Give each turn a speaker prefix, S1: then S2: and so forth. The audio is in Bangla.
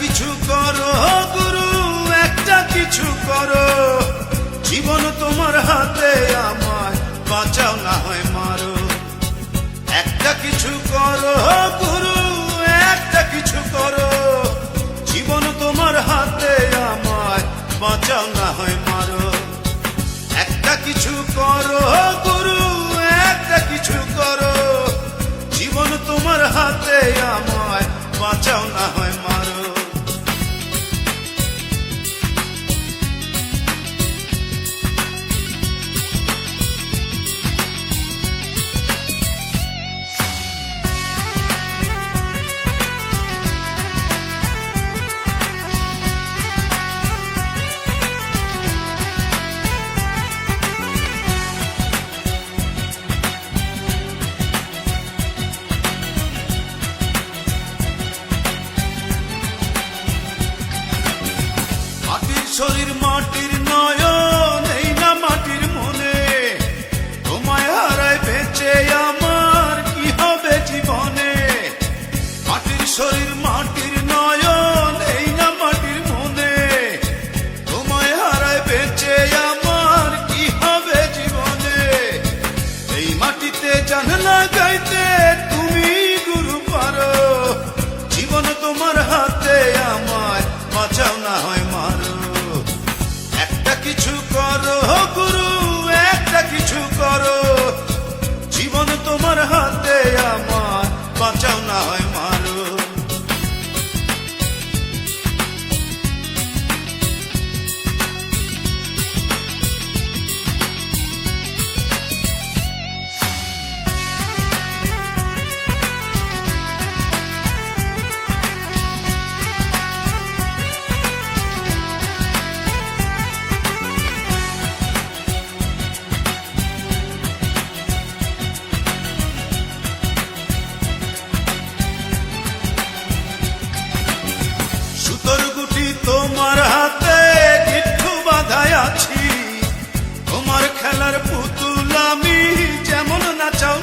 S1: কিছু করো গুরু, একটা কিছু করো। জীবন তোমার হাতে, আমায় বাঁচাও না হয় মারো। একটা কিছু করো গুরু, একটা কিছু করো। জীবন তোমার হাতে, আমায় বাঁচাও না হয় মারো। একটা কিছু করো গুরু, একটা কিছু করো। জীবন তোমার হাতে, আমায় বাঁচাও না হয় মারো। শরীর মাটির নয়ন, এই না মাটির মনে। তোমায় হারায় বেঁচে আমার কি হবে জীবনে। মাটির শরীর মাটির নয়ন, এই না মাটির মনে। তোমায় হারায় বেঁচে আমার কি হবে জীবনে। এই মাটিতে জান লাগাইতে তুমি গুরু পারো। জীবন তোমার হাতে, আমায় বাঁচাও না হয় মারো। কিছু করো গুরু, একটা কিছু করো। জীবন তোমার হাতে, আমার বাঁচাও না হয় মারো। তোমার হাতে গিট্টু বাঁধায় আছি। তোমার খেলার পুতুল আমি, যেমন নাচাও